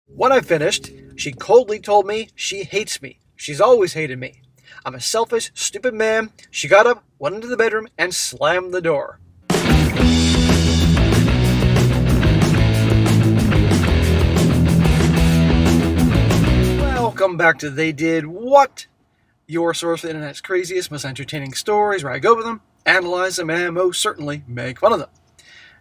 When I finished, she coldly told me she hates me. She's always hated me. I'm a selfish, stupid man. She got up, went into the bedroom, and slammed the door. Welcome back to They Did What? Your source for the internet's craziest, most entertaining stories, where I go over them, analyze them, and most certainly make fun of them.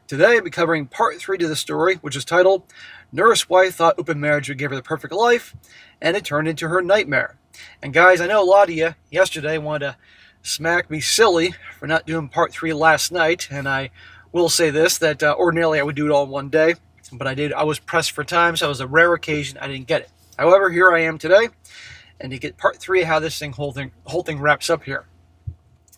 Today, I'll be covering part 3 to the story, which is titled, Nurse Wife Thought Open Marriage Would Give Her the Perfect Life, and it turned into her nightmare. And guys, I know a lot of you yesterday wanted to smack me silly for not doing part 3 last night, and I will say this, that ordinarily I would do it all in one day, but I was pressed for time, so it was a rare occasion I didn't get it. However, here I am today, and to get part 3 of how this whole thing wraps up here.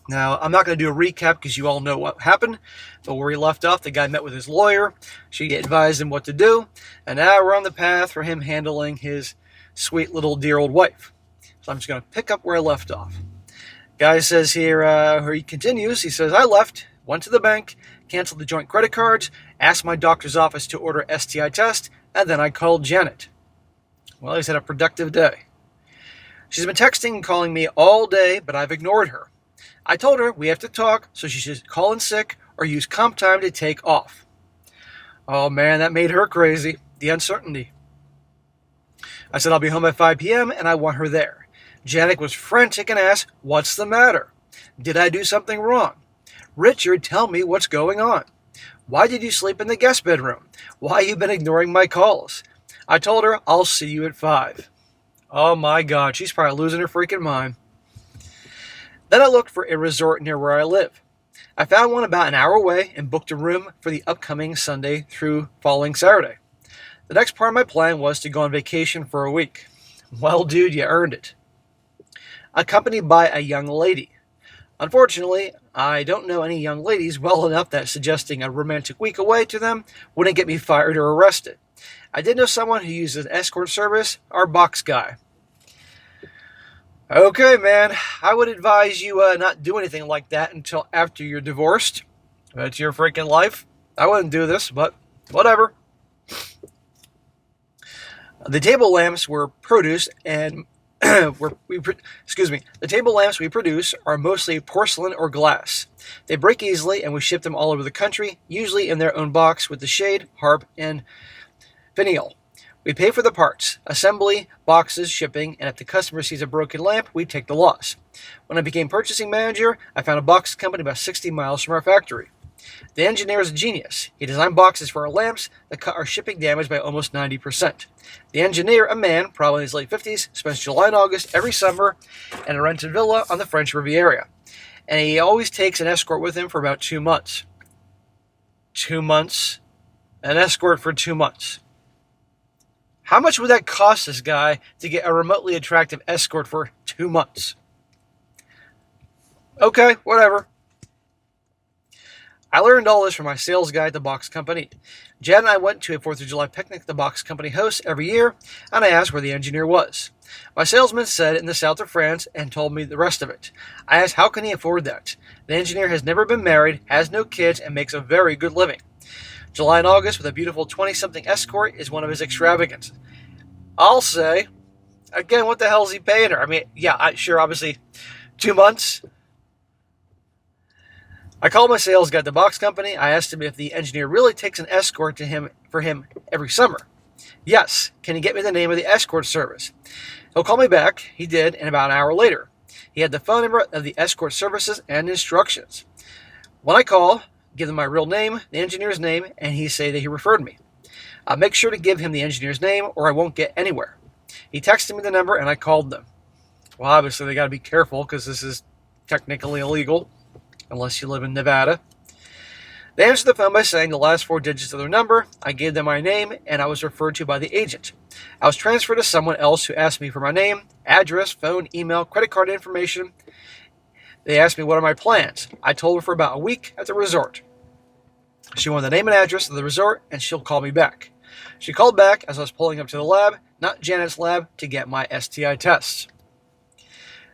Now, I'm not going to do a recap because you all know what happened, but where he left off, the guy met with his lawyer, she advised him what to do, and now we're on the path for him handling his sweet little dear old wife. So I'm just going to pick up where I left off. Guy says here, he continues, he says, I left, went to the bank, canceled the joint credit cards, asked my doctor's office to order STI test, and then I called Janet. Well, he's had a productive day. She's been texting and calling me all day, but I've ignored her. I told her we have to talk, so she should call in sick or use comp time to take off. Oh man, that made her crazy. The uncertainty. I said I'll be home at 5 p.m. and I want her there. Janet was frantic and asked, what's the matter? Did I do something wrong? Richard, tell me what's going on. Why did you sleep in the guest bedroom? Why you been ignoring my calls? I told her I'll see you at 5. Oh my God, she's probably losing her freaking mind. Then I looked for a resort near where I live. I found one about an hour away and booked a room for the upcoming Sunday through following Saturday. The next part of my plan was to go on vacation for a week. Well, dude, you earned it. Accompanied by a young lady. Unfortunately, I don't know any young ladies well enough that suggesting a romantic week away to them wouldn't get me fired or arrested. I did know someone who uses an escort service, our box guy. Okay, man, I would advise you not do anything like that until after you're divorced. That's your freaking life. I wouldn't do this, but whatever. The table lamps were produced and the table lamps we produce are mostly porcelain or glass. They break easily, and we ship them all over the country, usually in their own box with the shade, harp, and finial. We pay for the parts, assembly, boxes, shipping, and if the customer sees a broken lamp, we take the loss. When I became purchasing manager, I found a box company about 60 miles from our factory. The engineer is a genius. He designed boxes for our lamps that cut our shipping damage by almost 90%. The engineer, a man, probably in his late 50s, spends July and August every summer in a rented villa on the French Riviera. And he always takes an escort with him for about 2 months. 2 months? An escort for 2 months. How much would that cost this guy to get a remotely attractive escort for 2 months? Okay, whatever. I learned all this from my sales guy at the box company. Jen and I went to a 4th of July picnic the box company hosts every year, and I asked where the engineer was. My salesman said in the south of France and told me the rest of it. I asked how can he afford that? The engineer has never been married, has no kids, and makes a very good living. July and August with a beautiful 20-something escort is one of his extravagances. I'll say, again, what the hell is he paying her? I mean, yeah, sure, obviously, 2 months. I called my sales guy at the box company. I asked him if the engineer really takes an escort for him every summer. Yes. Can he get me the name of the escort service? He'll call me back. He did, and about an hour later. He had the phone number of the escort services and instructions. When I call, give them my real name, the engineer's name, and he say that he referred me. Make sure to give him the engineer's name or I won't get anywhere. He texted me the number and I called them. Well, obviously they got to be careful because this is technically illegal unless you live in Nevada. They answered the phone by saying the last 4 digits of their number. I gave them my name and I was referred to by the agent. I was transferred to someone else who asked me for my name, address, phone, email, credit card information. They asked me what are my plans. I told her for about a week at the resort. She wanted the name and address of the resort and she'll call me back. She called back as I was pulling up to the lab, not Janet's lab, to get my STI tests.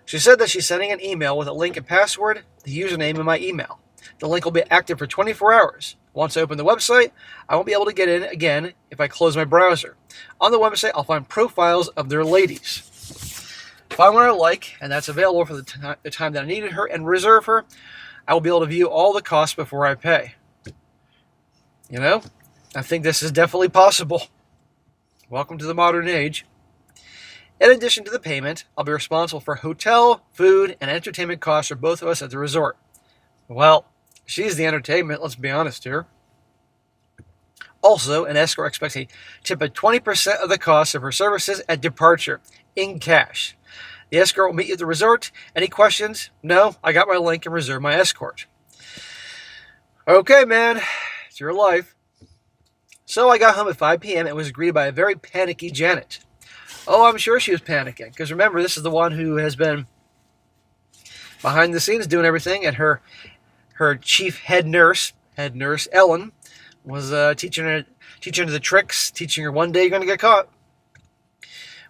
She said that she's sending an email with a link and password, the username in my email. The link will be active for 24 hours. Once I open the website, I won't be able to get in again if I close my browser. On the website, I'll find profiles of their ladies. Find one I like, and that's available for the time that I needed her, and reserve her. I will be able to view all the costs before I pay. You know, I think this is definitely possible. Welcome to the modern age. In addition to the payment, I'll be responsible for hotel, food, and entertainment costs for both of us at the resort. Well, she's the entertainment, let's be honest here. Also, an escort expects a tip of 20% of the cost of her services at departure, in cash. The escort will meet you at the resort. Any questions? No, I got my link and reserved my escort. Okay, man, it's your life. So I got home at 5 p.m. and was greeted by a very panicky Janet. Oh, I'm sure she was panicking, because remember, this is the one who has been behind the scenes doing everything, and her chief head nurse Ellen, was teaching her the tricks, teaching her one day you're going to get caught.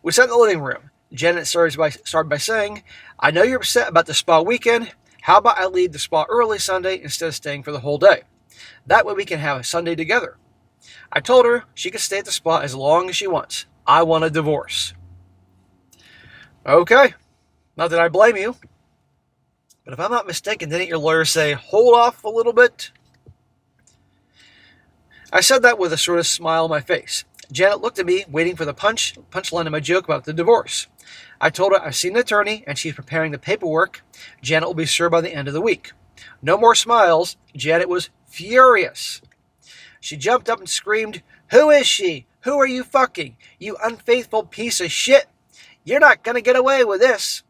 We sat in the living room. Janet started by saying, I know you're upset about the spa weekend. How about I leave the spa early Sunday instead of staying for the whole day? That way we can have a Sunday together. I told her she could stay at the spa as long as she wants. I want a divorce. Okay, not that I blame you. But if I'm not mistaken, didn't your lawyer say, hold off a little bit? I said that with a sort of smile on my face. Janet looked at me, waiting for the punchline of my joke about the divorce. I told her I've seen an attorney, and she's preparing the paperwork. Janet will be served by the end of the week. No more smiles. Janet was furious. She jumped up and screamed, Who is she? Who are you fucking? You unfaithful piece of shit. You're not going to get away with this.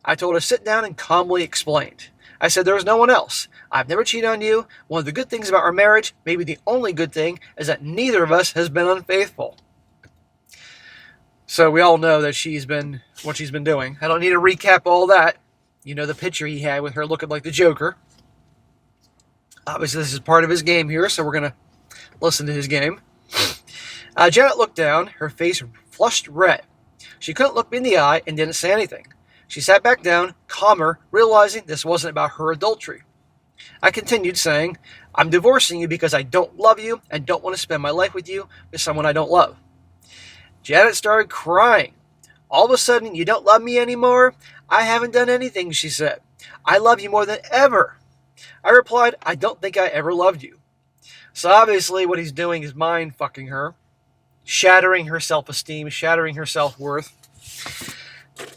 I told her to sit down and calmly explained. I said there was no one else. I've never cheated on you. One of the good things about our marriage, maybe the only good thing, is that neither of us has been unfaithful. So we all know that what she's been doing. I don't need to recap all that. You know the picture he had with her looking like the Joker. Obviously this is part of his game here, so we're going to listen to his game. Janet looked down, her face flushed red. She couldn't look me in the eye and didn't say anything. She sat back down, calmer, realizing this wasn't about her adultery. I continued saying, I'm divorcing you because I don't love you and don't want to spend my life with you with someone I don't love. Janet started crying. All of a sudden, you don't love me anymore? I haven't done anything, she said. I love you more than ever. I replied, I don't think I ever loved you. So obviously what he's doing is mind fucking her, shattering her self-esteem, shattering her self-worth.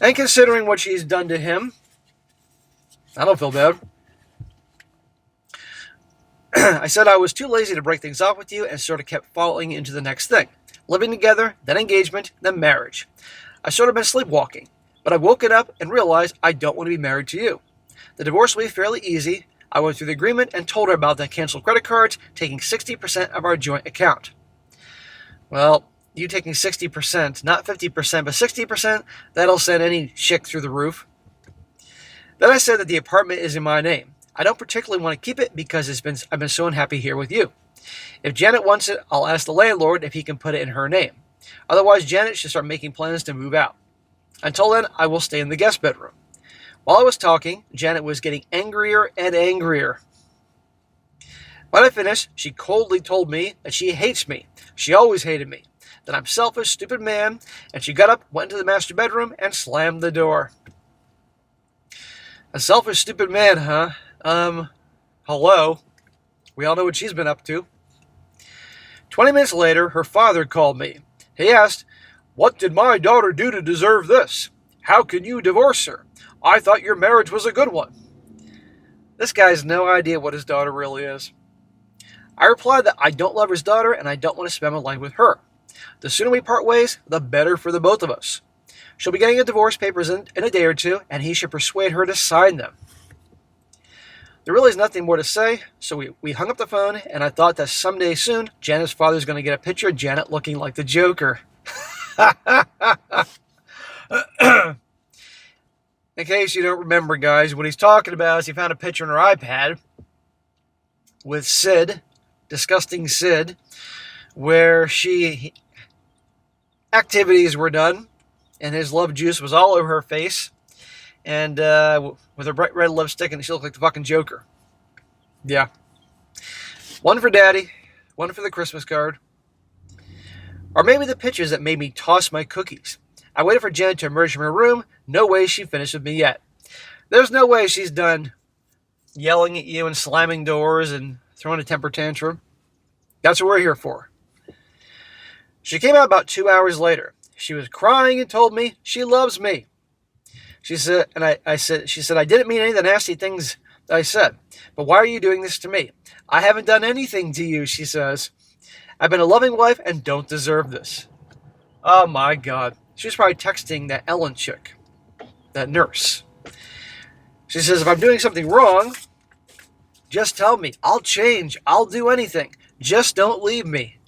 And considering what she's done to him, I don't feel bad. I said I was too lazy to break things off with you and sort of kept falling into the next thing. Living together, then engagement, then marriage. I sort of been sleepwalking, but I woke it up and realized I don't want to be married to you. The divorce will be fairly easy. I went through the agreement and told her about the canceled credit cards taking 60% of our joint account. Well, you taking 60%, not 50%, but 60%, that'll send any chick through the roof. Then I said that the apartment is in my name. I don't particularly want to keep it because I've been so unhappy here with you. If Janet wants it, I'll ask the landlord if he can put it in her name. Otherwise, Janet should start making plans to move out. Until then, I will stay in the guest bedroom. While I was talking, Janet was getting angrier and angrier. When I finished, she coldly told me that she hates me. She always hated me. That I'm a selfish, stupid man, and she got up, went into the master bedroom, and slammed the door. A selfish, stupid man, huh? Hello. We all know what she's been up to. 20 minutes later, her father called me. He asked, What did my daughter do to deserve this? How can you divorce her? I thought your marriage was a good one. This guy has no idea what his daughter really is. I replied that I don't love his daughter and I don't want to spend my life with her. The sooner we part ways, the better for the both of us. She'll be getting a divorce papers in a day or two, and he should persuade her to sign them. There really is nothing more to say, so we hung up the phone, and I thought that someday soon, Janet's father's going to get a picture of Janet looking like the Joker. In case you don't remember, guys, what he's talking about is he found a picture on her iPad with Sid, disgusting Sid, where activities were done, and his love juice was all over her face, and with her bright red lipstick, and she looked like the fucking Joker. Yeah. One for Daddy, one for the Christmas card. Or maybe the pictures that made me toss my cookies. I waited for Janet to emerge from her room. No way she finished with me yet. There's no way she's done yelling at you and slamming doors and throwing a temper tantrum. That's what we're here for. She came out about 2 hours later. She was crying and told me she loves me. She said, she said, I didn't mean any of the nasty things that I said, but why are you doing this to me? I haven't done anything to you, she says. I've been a loving wife and don't deserve this. Oh my God. She was probably texting that Ellen chick, that nurse. She says, if I'm doing something wrong, just tell me. I'll change. I'll do anything. Just don't leave me.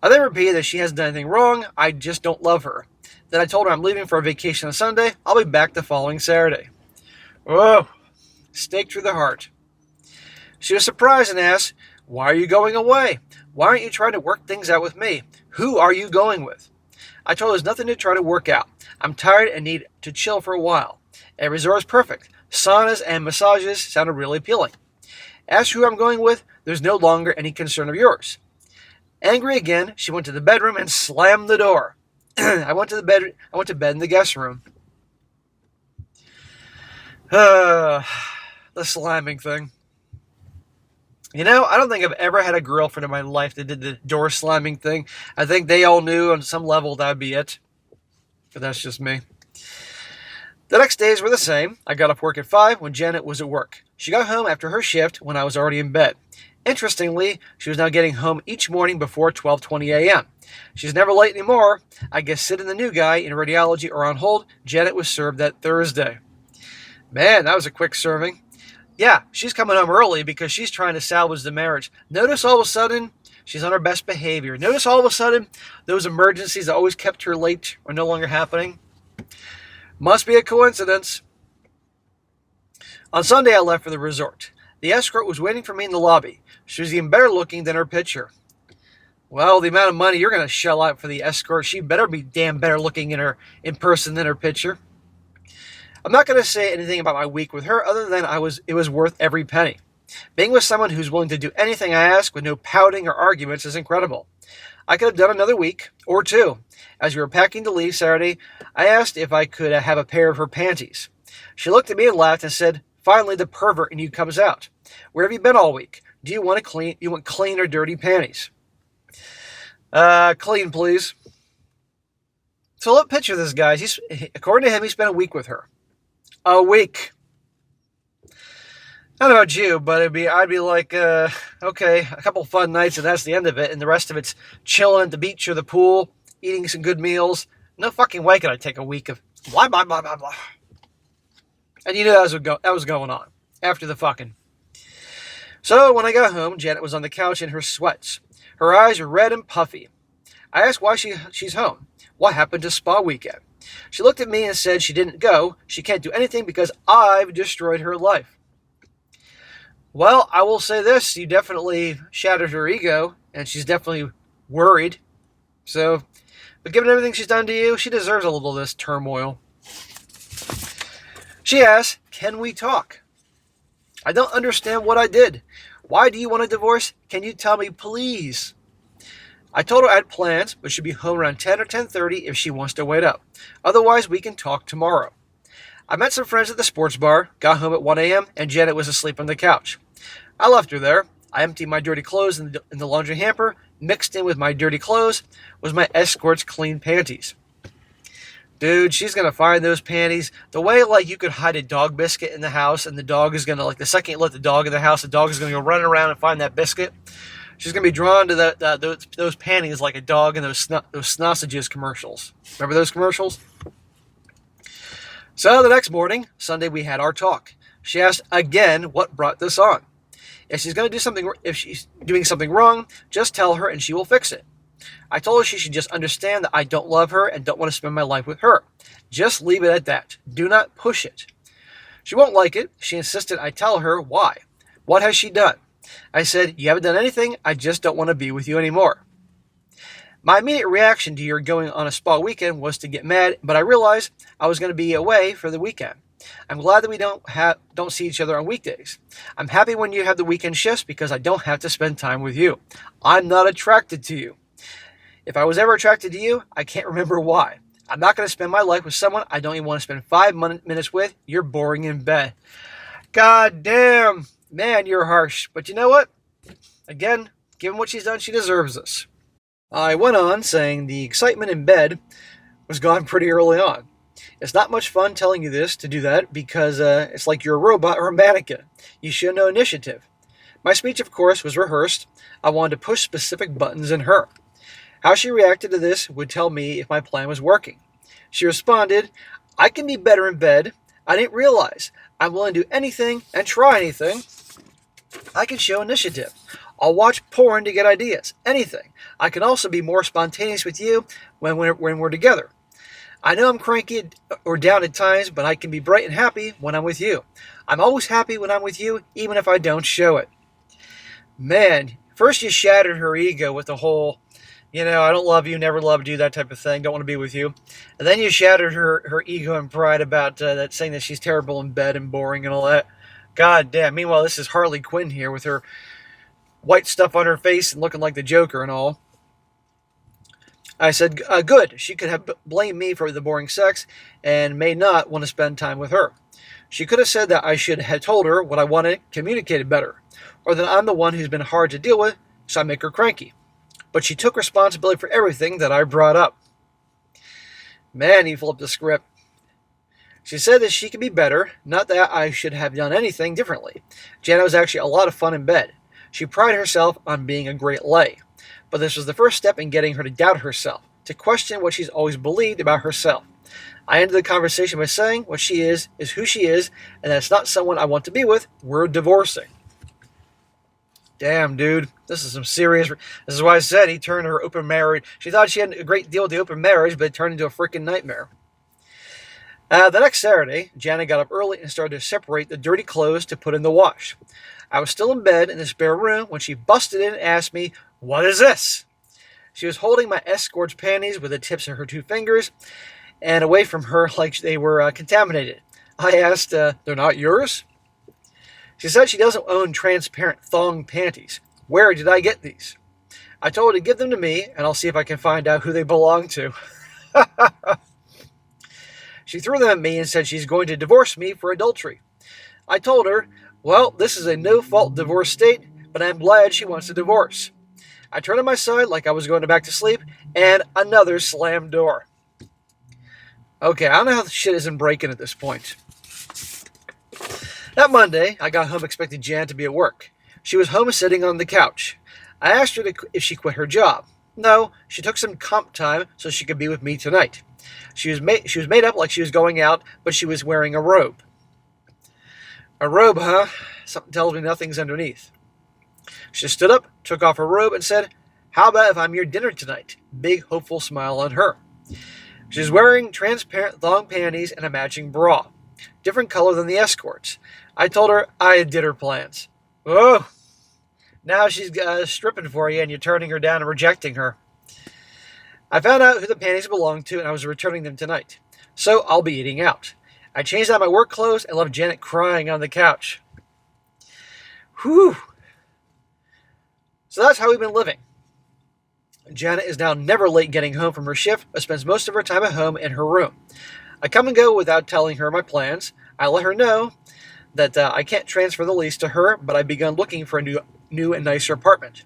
I then repeated that she hasn't done anything wrong. I just don't love her. Then I told her I'm leaving for a vacation on Sunday. I'll be back the following Saturday. Whoa. Stake through the heart. She was surprised and asked, why are you going away? Why aren't you trying to work things out with me? Who are you going with? I told her there's nothing to try to work out. I'm tired and need to chill for a while. A resort is perfect. Saunas and massages sounded really appealing. As who I'm going with, there's no longer any concern of yours. Angry again, she went to the bedroom and slammed the door. I went to bed in the guest room. The slamming thing. You know, I don't think I've ever had a girlfriend in my life that did the door slamming thing. I think they all knew on some level that would be it. But that's just me. The next days were the same. I got off work at 5 when Janet was at work. She got home after her shift when I was already in bed. Interestingly, she was now getting home each morning before 12:20 a.m. She's never late anymore. I guess Sid and the new guy in radiology are on hold. Janet was served that Thursday. Man, that was a quick serving. Yeah, she's coming home early because she's trying to salvage the marriage. Notice all of a sudden, she's on her best behavior. Notice all of a sudden, those emergencies that always kept her late are no longer happening. Must be a coincidence. On Sunday, I left for the resort. The escort was waiting for me in the lobby. She was even better looking than her picture. Well, the amount of money you're going to shell out for the escort, she better be damn better looking in person than her picture. I'm not going to say anything about my week with her other than it was worth every penny. Being with someone who's willing to do anything I ask with no pouting or arguments is incredible. I could have done another week or two. As we were packing to leave Saturday, I asked if I could have a pair of her panties. She looked at me and laughed and said, finally the pervert in you comes out. Where have you been all week? Do you want clean or dirty panties? Clean, please. So let's picture this, guys. According to him, he spent a week with her. A week. I don't know about you, but I'd be like, okay, a couple fun nights and that's the end of it, and the rest of it's chilling at the beach or the pool, eating some good meals. No fucking way could I take a week of blah, blah, blah, blah, blah. And you knew that was going on after the fucking. So when I got home, Janet was on the couch in her sweats. Her eyes were red and puffy. I asked why she's home. What happened to spa weekend? She looked at me and said she didn't go. She can't do anything because I've destroyed her life. Well, I will say this. You definitely shattered her ego, and she's definitely worried. So, but given everything she's done to you, she deserves a little of this turmoil. She asked, can we talk? I don't understand what I did. Why do you want a divorce? Can you tell me, please? I told her I had plans, but she'd be home around 10 or 10:30 if she wants to wait up. Otherwise, we can talk tomorrow. I met some friends at the sports bar, got home at 1 a.m., and Janet was asleep on the couch. I left her there. I emptied my dirty clothes in the laundry hamper. Mixed in with my dirty clothes was my escort's clean panties. Dude, she's going to find those panties. The way, like, you could hide a dog biscuit in the house, and the dog is going to, like, the second you let the dog in the house, the dog is going to go running around and find that biscuit. She's going to be drawn to those panties like a dog in those sausages commercials. Remember those commercials? So the next morning, Sunday, we had our talk. She asked again what brought this on. If she's doing something wrong, just tell her and she will fix it. I told her she should just understand that I don't love her and don't want to spend my life with her. Just leave it at that. Do not push it. She won't like it. She insisted I tell her why. What has she done? I said, you haven't done anything. I just don't want to be with you anymore. My immediate reaction to your going on a spa weekend was to get mad, but I realized I was going to be away for the weekend. I'm glad that we don't see each other on weekdays. I'm happy when you have the weekend shifts because I don't have to spend time with you. I'm not attracted to you. If I was ever attracted to you, I can't remember why. I'm not going to spend my life with someone I don't even want to spend 5 minutes with. You're boring in bed. God damn. Man, you're harsh. But you know what? Again, given what she's done, she deserves this. I went on saying the excitement in bed was gone pretty early on. It's not much fun telling you this to do that because it's like you're a robot or a mannequin. You show no initiative. My speech, of course, was rehearsed. I wanted to push specific buttons in her. How she reacted to this would tell me if my plan was working. She responded, I can be better in bed. I didn't realize. I'm willing to do anything and try anything. I can show initiative. I'll watch porn to get ideas. Anything. I can also be more spontaneous with you when we're together. I know I'm cranky or down at times, but I can be bright and happy when I'm with you. I'm always happy when I'm with you, even if I don't show it. Man, first you shattered her ego with the whole, I don't love you, never loved you, that type of thing, don't want to be with you. And then you shattered her ego and pride about that saying that she's terrible in bed and boring and all that. God damn. Meanwhile, this is Harley Quinn here with her white stuff on her face and looking like the Joker and all. I said, good. She could have blamed me for the boring sex and may not want to spend time with her. She could have said that I should have told her what I wanted, communicated better, or that I'm the one who's been hard to deal with, so I make her cranky. But she took responsibility for everything that I brought up. Man, he flipped the script. She said that she could be better, not that I should have done anything differently. Jana was actually a lot of fun in bed. She prided herself on being a great lay. But this was the first step in getting her to doubt herself, to question what she's always believed about herself. I ended the conversation by saying what she is who she is, and that's not someone I want to be with. We're divorcing. Damn, dude. This is some serious... This is why I said he turned her open marriage. She thought she had a great deal with the open marriage, but it turned into a freaking nightmare. The next Saturday, Jana got up early and started to separate the dirty clothes to put in the wash. I was still in bed in the spare room when she busted in and asked me, what is this? She was holding my escort's panties with the tips of her 2 fingers and away from her like they were contaminated. I asked, they're not yours? She said she doesn't own transparent thong panties. Where did I get these? I told her to give them to me, and I'll see if I can find out who they belong to. She threw them at me and said she's going to divorce me for adultery. I told her, well, this is a no-fault divorce state, but I'm glad she wants a divorce. I turned on my side like I was going back to sleep, and another slammed door. Okay, I don't know how the shit isn't breaking at this point. That Monday, I got home expecting Jan to be at work. She was home sitting on the couch. I asked her if she quit her job. No, she took some comp time so she could be with me tonight. She was made up like she was going out, but she was wearing a robe. A robe, huh? Something tells me nothing's underneath. She stood up, took off her robe, and said, how about if I'm your dinner tonight? Big, hopeful smile on her. She was wearing transparent thong panties and a matching bra. Different color than the escorts. I told her I did her plans. Oh, now she's stripping for you and you're turning her down and rejecting her. I found out who the panties belonged to and I was returning them tonight. So I'll be eating out. I changed out my work clothes and left Janet crying on the couch. Whew. So that's how we've been living. Janet is now never late getting home from her shift, but spends most of her time at home in her room. I come and go without telling her my plans. I let her know that I can't transfer the lease to her, but I've begun looking for a new and nicer apartment.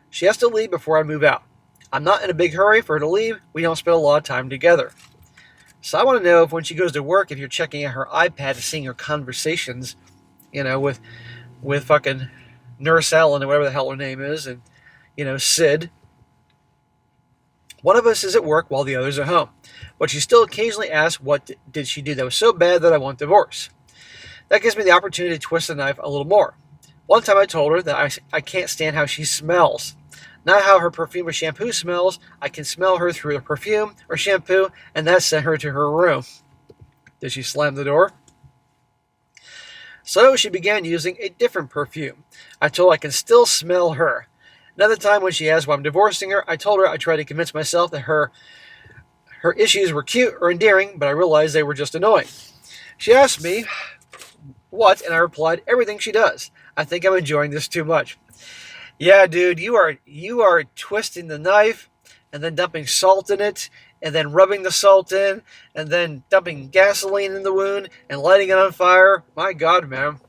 She has to leave before I move out. I'm not in a big hurry for her to leave. We don't spend a lot of time together. So I want to know if when she goes to work, if you're checking out her iPad and seeing her conversations, with fucking Nurse Ellen or whatever the hell her name is, and, Sid. One of us is at work while the other's at home. But she still occasionally asks what did she do that was so bad that I want divorce. That gives me the opportunity to twist the knife a little more. One time I told her that I can't stand how she smells. Not how her perfume or shampoo smells. I can smell her through her perfume or shampoo, and that sent her to her room. Did she slam the door? So she began using a different perfume. I told her I can still smell her. Another time when she asked why I'm divorcing her, I told her I tried to convince myself that her issues were cute or endearing, but I realized they were just annoying. She asked me what, and I replied, everything she does. I think I'm enjoying this too much. Yeah, dude, you are twisting the knife and then dumping salt in it, and then rubbing the salt in, and then dumping gasoline in the wound and lighting it on fire. My God, man.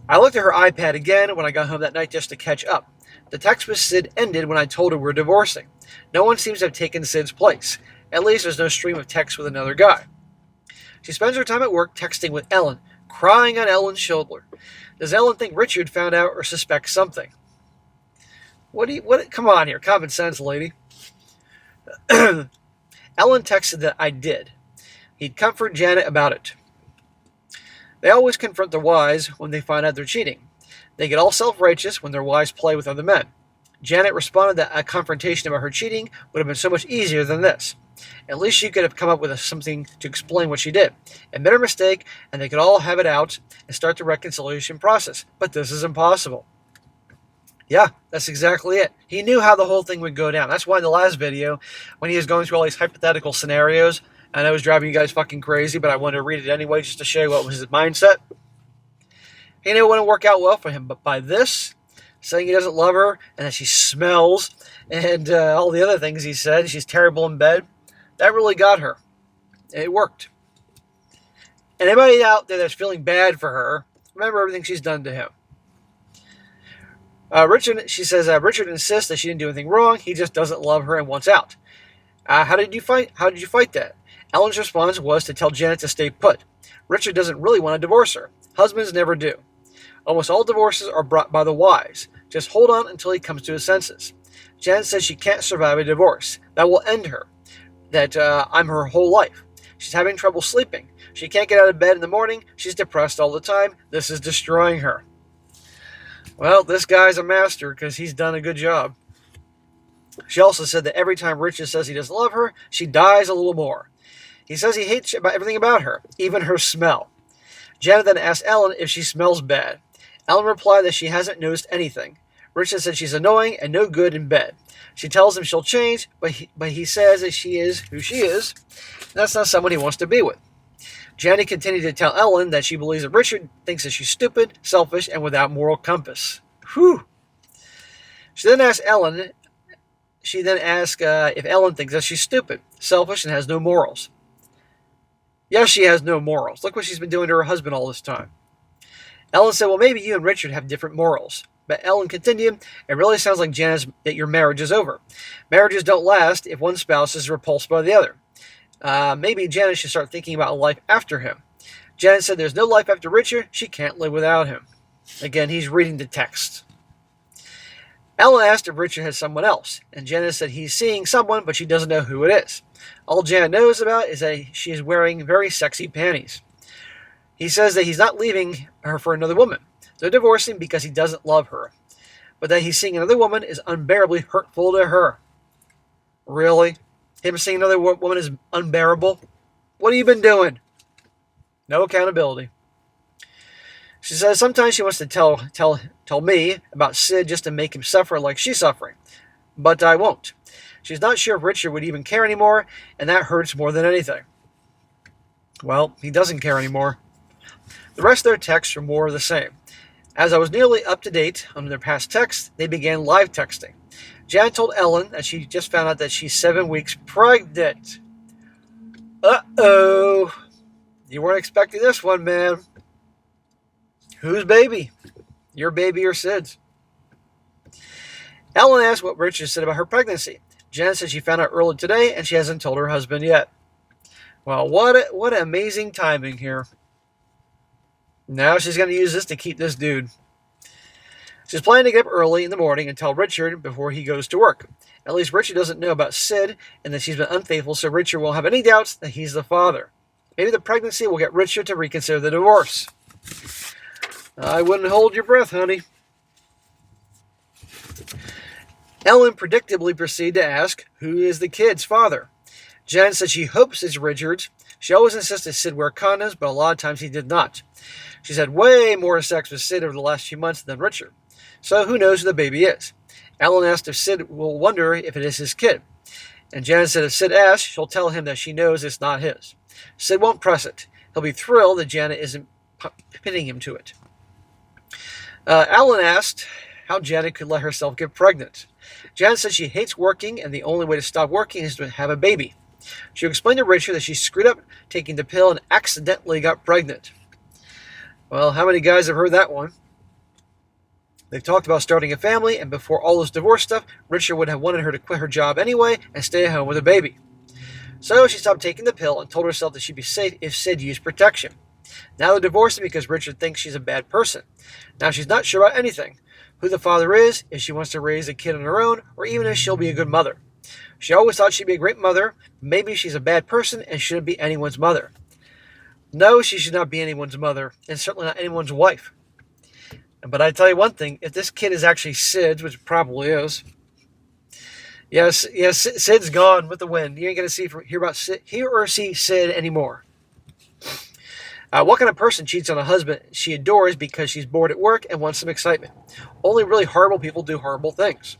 I looked at her iPad again when I got home that night just to catch up. The text with Sid ended when I told her we're divorcing. No one seems to have taken Sid's place. At least there's no stream of text with another guy. She spends her time at work texting with Ellen, crying on Ellen's shoulder. Does Ellen think Richard found out or suspects something? Come on here, common sense, lady. Ellen texted that I did. He'd comfort Janet about it. They always confront their wives when they find out they're cheating. They get all self-righteous when their wives play with other men. Janet responded that a confrontation about her cheating would have been so much easier than this. At least she could have come up with something to explain what she did, admit her mistake, and they could all have it out and start the reconciliation process. But this is impossible. Yeah, that's exactly it. He knew how the whole thing would go down. That's why in the last video, when he was going through all these hypothetical scenarios, and I was driving you guys fucking crazy, but I wanted to read it anyway just to show you what was his mindset. He knew it wouldn't work out well for him, but by this, saying he doesn't love her, and that she smells, and all the other things he said, she's terrible in bed, that really got her. It worked. And anybody out there that's feeling bad for her, remember everything she's done to him. She says Richard insists that she didn't do anything wrong. He just doesn't love her and wants out. How did you fight that? Ellen's response was to tell Janet to stay put. Richard doesn't really want to divorce her. Husbands never do. Almost all divorces are brought by the wives. Just hold on until he comes to his senses. Janet says she can't survive a divorce. That will end her. That I'm her whole life. She's having trouble sleeping. She can't get out of bed in the morning. She's depressed all the time. This is destroying her. Well, this guy's a master because he's done a good job. She also said that every time Richard says he doesn't love her, she dies a little more. He says he hates everything about her, even her smell. Janet then asked Ellen if she smells bad. Ellen replied that she hasn't noticed anything. Richard said she's annoying and no good in bed. She tells him she'll change, but he says that she is who she is. And that's not someone he wants to be with. Janet continued to tell Ellen that she believes that Richard thinks that she's stupid, selfish, and without moral compass. Whew. She then asked if Ellen thinks that she's stupid, selfish, and has no morals. Yes, she has no morals. Look what she's been doing to her husband all this time. Ellen said, well, maybe you and Richard have different morals. But Ellen continued, it really sounds like Janice that your marriage is over. Marriages don't last if one spouse is repulsed by the other. Maybe Janet should start thinking about a life after him. Janet said there's no life after Richard. She can't live without him. Again, he's reading the text. Ellen asked if Richard had someone else, and Janet said he's seeing someone, but she doesn't know who it is. All Janet knows about is that she is wearing very sexy panties. He says that he's not leaving her for another woman. They're divorcing because he doesn't love her. But that he's seeing another woman is unbearably hurtful to her. Really? Him seeing another woman is unbearable? What have you been doing? No accountability. She says sometimes she wants to tell me about Sid just to make him suffer like she's suffering. But I won't. She's not sure if Richard would even care anymore, and that hurts more than anything. Well, he doesn't care anymore. The rest of their texts are more of the same. As I was nearly up to date on their past texts, they began live texting. Janet told Ellen that she just found out that she's 7 weeks pregnant. Uh-oh. You weren't expecting this one, man. Whose baby? Your baby or Sid's? Ellen asked what Richard said about her pregnancy. Janet said she found out early today and she hasn't told her husband yet. Well, what amazing timing here. Now she's going to use this to keep this dude. She's planning to get up early in the morning and tell Richard before he goes to work. At least Richard doesn't know about Sid and that she's been unfaithful, so Richard won't have any doubts that he's the father. Maybe the pregnancy will get Richard to reconsider the divorce. I wouldn't hold your breath, honey. Ellen predictably proceeded to ask, who is the kid's father? Janet said she hopes it's Richard's. She always insisted Sid wear condoms, but a lot of times he did not. She's had way more sex with Sid over the last few months than Richard. So who knows who the baby is? Ellen asked if Sid will wonder if it is his kid. And Janet said if Sid asks, she'll tell him that she knows it's not his. Sid won't press it. He'll be thrilled that Janet isn't pinning him to it. Ellen asked how Janet could let herself get pregnant. Janet says she hates working, and the only way to stop working is to have a baby. She explained to Richard that she screwed up taking the pill and accidentally got pregnant. Well, how many guys have heard that one? They've talked about starting a family, and before all this divorce stuff, Richard would have wanted her to quit her job anyway and stay at home with a baby. So she stopped taking the pill and told herself that she'd be safe if Sid used protection. Now they're divorcing because Richard thinks she's a bad person. Now she's not sure about anything. Who the father is, if she wants to raise a kid on her own, or even if she'll be a good mother. She always thought she'd be a great mother. Maybe she's a bad person and shouldn't be anyone's mother. No, she should not be anyone's mother, and certainly not anyone's wife. But I tell you one thing, if this kid is actually Sid's, which it probably is, yes, Sid's gone with the wind. You ain't going to hear or see Sid anymore. What kind of person cheats on a husband she adores because she's bored at work and wants some excitement? Only really horrible people do horrible things.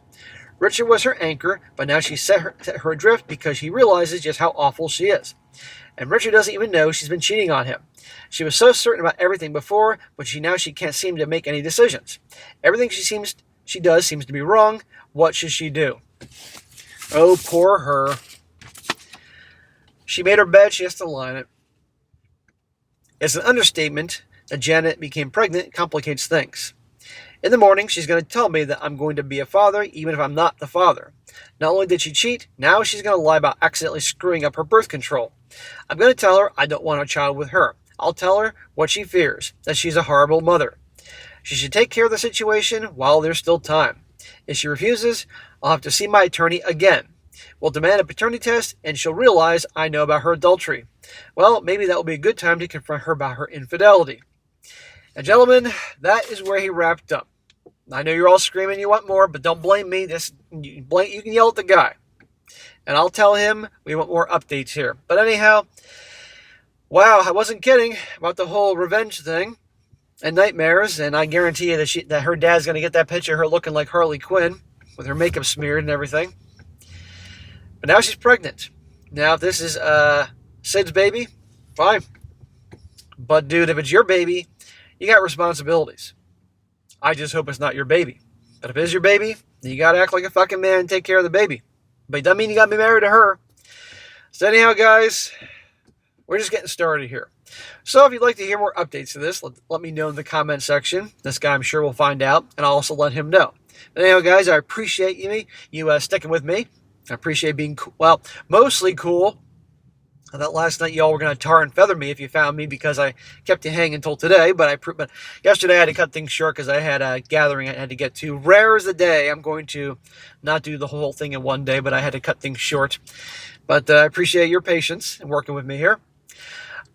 Richard was her anchor, but now she's set her adrift because he realizes just how awful she is. And Richard doesn't even know she's been cheating on him. She was so certain about everything before, but she can't seem to make any decisions. Everything she does seems to be wrong. What should she do? Oh, poor her. She made her bed, she has to lie in it. It's an understatement that Janet became pregnant complicates things. In the morning, she's going to tell me that I'm going to be a father, even if I'm not the father. Not only did she cheat, now she's going to lie about accidentally screwing up her birth control. I'm going to tell her I don't want a child with her. I'll tell her what she fears, that she's a horrible mother. She should take care of the situation while there's still time. If she refuses, I'll have to see my attorney again. We'll demand a paternity test, and she'll realize I know about her adultery. Well, maybe that will be a good time to confront her about her infidelity. And gentlemen, that is where he wrapped up. I know you're all screaming you want more, but don't blame me. You can yell at the guy. And I'll tell him we want more updates here. But anyhow, wow, I wasn't kidding about the whole revenge thing and nightmares. And I guarantee you that her dad's going to get that picture of her looking like Harley Quinn with her makeup smeared and everything. But now she's pregnant. Now, if this is Sid's baby, fine. But dude, if it's your baby, you got responsibilities. I just hope it's not your baby. But if it is your baby, then you got to act like a fucking man and take care of the baby. But it doesn't mean you got to be married to her. So anyhow, guys, we're just getting started here. So if you'd like to hear more updates to this, let me know in the comment section. This guy, I'm sure, will find out, and I'll also let him know. But anyhow, guys, I appreciate you sticking with me. I appreciate being, mostly cool. I thought last night y'all were going to tar and feather me if you found me because I kept you hanging until today. But yesterday I had to cut things short because I had a gathering I had to get to. Rare as the day. I'm going to not do the whole thing in one day, but I had to cut things short. But I appreciate your patience and working with me here.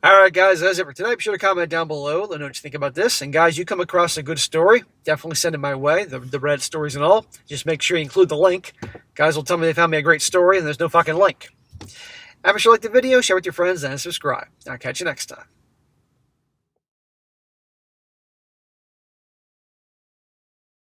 All right, guys, that's it for tonight. Be sure to comment down below. Let me know what you think about this. And, guys, you come across a good story, definitely send it my way, the Reddit stories and all. Just make sure you include the link. Guys will tell me they found me a great story, and there's no fucking link. If you like the video, share with your friends, and subscribe. I'll catch you next time.